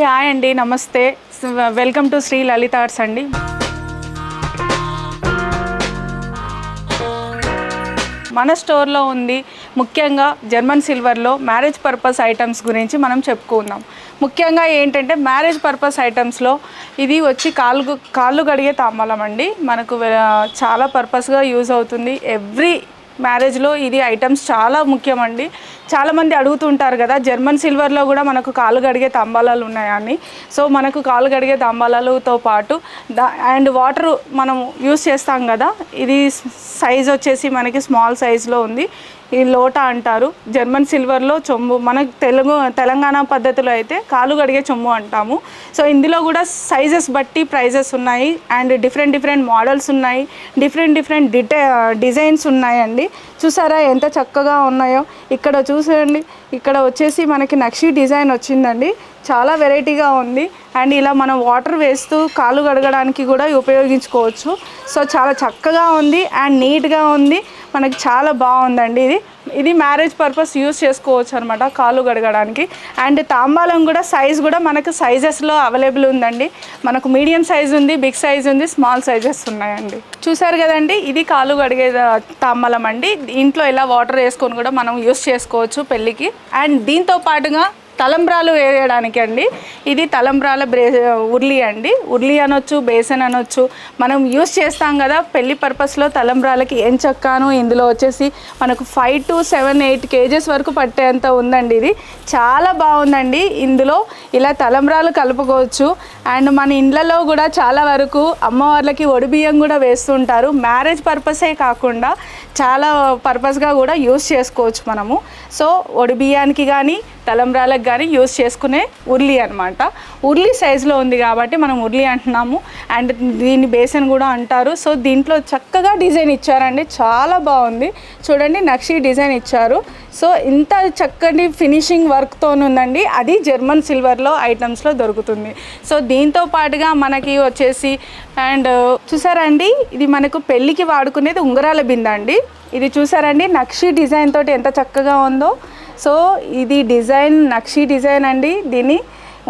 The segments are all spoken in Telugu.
హాయ్ అండి, నమస్తే. Welcome to Shri Lalitha arts అండి. మన స్టోర్లో ఉంది ముఖ్యంగా జర్మన్ సిల్వర్లో మ్యారేజ్ పర్పస్ ఐటమ్స్ గురించి మనం చెప్పుకుందాం. ముఖ్యంగా ఏంటంటే మ్యారేజ్ పర్పస్ ఐటమ్స్లో ఇది వచ్చి కాళ్ళు కడిగే తాంబూలం అండి. మనకు చాలా పర్పస్గా యూజ్ అవుతుంది. ఎవ్రీ మ్యారేజ్లో ఇది ఐటమ్స్ చాలా ముఖ్యమండి. చాలామంది అడుగుతుంటారు కదా, జర్మన్ సిల్వర్లో కూడా మనకు కాళ్ళు కడిగే తాంబాలాలు ఉన్నాయని. సో మనకు కాళ్ళు కడిగే తాంబాలాలతో పాటు అండ్ వాటర్ మనం యూస్ చేస్తాం కదా, ఇది సైజ్ వచ్చేసి మనకి స్మాల్ సైజులో ఉంది. ఈ లోటా అంటారు. జర్మన్ సిల్వర్లో చెంబు, మన తెలంగాణ పద్ధతిలో అయితే కాళ్ళు కడిగే చెంబు అంటాము. సో ఇందులో కూడా సైజెస్ బట్టి ప్రైజెస్ ఉన్నాయి అండ్ డిఫరెంట్ మోడల్స్ ఉన్నాయి, డిఫరెంట్ డిజైన్స్ ఉన్నాయండి. చూసారా ఎంత చక్కగా ఉన్నాయో. ఇక్కడ చూసేయండి, ఇక్కడ వచ్చేసి మనకి నక్షి డిజైన్ వచ్చిందండి. చాలా వెరైటీగా ఉంది అండ్ ఇలా మనం వాటర్ వేస్తూ కాళ్ళు కడగడానికి కూడా ఉపయోగించుకోవచ్చు. సో చాలా చక్కగా ఉంది అండ్ నీట్గా ఉంది, మనకి చాలా బాగుందండి. ఇది మ్యారేజ్ పర్పస్ యూస్ చేసుకోవచ్చు అనమాట కాళ్ళు కడగడానికి. అండ్ తాంబాలం కూడా సైజ్ కూడా మనకు సైజెస్లో అవైలబుల్ ఉందండి. మనకు మీడియం సైజ్ ఉంది, బిగ్ సైజ్ ఉంది, స్మాల్ సైజెస్ ఉన్నాయండి. చూసారు కదండి, ఇది కాళ్ళు కడిగే తాంబాలం అండి. ఇంట్లో ఇలా వాటర్ వేసుకొని కూడా మనం యూస్ చేసుకోవచ్చు పెళ్ళికి. అండ్ దీంతో పాటుగా తలంబ్రాలు వేయడానికి అండి. ఇది తలంబ్రాల ఉర్లి అండి. ఉర్లి అనొచ్చు, బేసన్ అనొచ్చు. మనం యూస్ చేస్తాం కదా పెళ్లి పర్పస్లో తలంబ్రాలకి. ఎంచక్కాను ఇందులో వచ్చేసి మనకు 5 to 7, 8 kgs వరకు పట్టేంత ఉందండి. ఇది చాలా బాగుందండి. ఇందులో ఇలా తలంబ్రాలు కలుపుకోవచ్చు. అండ్ మన ఇండ్లలో కూడా చాలా వరకు అమ్మవార్లకి ఒడిబియ్యం కూడా వేస్తుంటారు. మ్యారేజ్ పర్పసే కాకుండా చాలా పర్పస్గా కూడా యూస్ చేసుకోవచ్చు మనము. సో ఒడిబియ్యానికి కానీ తలంబ్రాలకు కానీ యూస్ చేసుకునే ఉర్లి అనమాట. ఉర్లి సైజులో ఉంది కాబట్టి మనం ఉర్లి అంటున్నాము. అండ్ దీన్ని బేసన్ కూడా అంటారు. సో దీంట్లో చక్కగా డిజైన్ ఇచ్చారండి, చాలా బాగుంది. చూడండి, నక్షి డిజైన్ ఇచ్చారు. సో ఇంత చక్కటి ఫినిషింగ్ వర్క్తో ఉందండి. అది జర్మన్ సిల్వర్లో ఐటమ్స్లో దొరుకుతుంది. సో దీంతో పాటుగా మనకి వచ్చేసి అండ్ చూసారండి, ఇది మనకు పెళ్ళికి వాడుకునేది ఉంగరాల బిందె అండి. ఇది చూసారండి, నక్షి డిజైన్ తోటి ఎంత చక్కగా ఉందో. సో ఇది డిజైన్ నక్షి డిజైన్ అండి. దీన్ని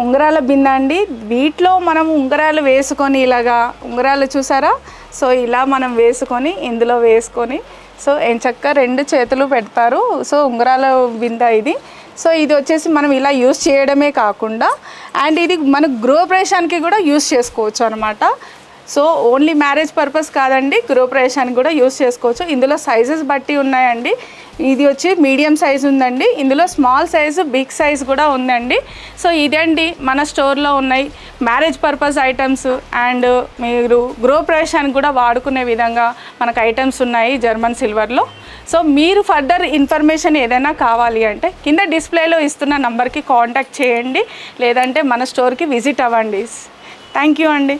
ఉంగరాల బిందె అండి. వీటిలో మనం ఉంగరాలు వేసుకొని ఇలాగా ఉంగరాలు చూసారా. సో ఇలా మనం వేసుకొని ఇందులో వేసుకొని సో ఎంచక్క 2 చేతులు పెడతారు. సో ఉంగరాల బిందె ఇది. సో ఇది వచ్చేసి మనం ఇలా యూస్ చేయడమే కాకుండా అండ్ ఇది మన గృహప్రవేశానికి కూడా యూస్ చేసుకోవచ్చు అనమాట. సో ఓన్లీ మ్యారేజ్ పర్పస్ కాదండి, గృహప్రవేశానికి కూడా యూస్ చేసుకోవచ్చు. ఇందులో సైజెస్ బట్టి ఉన్నాయండి. ఇది వచ్చి మీడియం సైజ్ ఉందండి. ఇందులో స్మాల్ సైజు, బిగ్ సైజ్ కూడా ఉందండి. సో ఇదండి మన స్టోర్లో ఉన్నాయి మ్యారేజ్ పర్పస్ ఐటమ్స్. అండ్ మీరు గృహప్రవేశానికి కూడా వాడుకునే విధంగా మనకు ఐటమ్స్ ఉన్నాయి జర్మన్ సిల్వర్లో. సో మీరు ఫర్దర్ ఇన్ఫర్మేషన్ ఏదైనా కావాలి అంటే కింద డిస్ప్లేలో ఇస్తున్న నంబర్కి కాంటాక్ట్ చేయండి, లేదంటే మన స్టోర్కి విజిట్ అవ్వండి. థ్యాంక్ యూ అండి.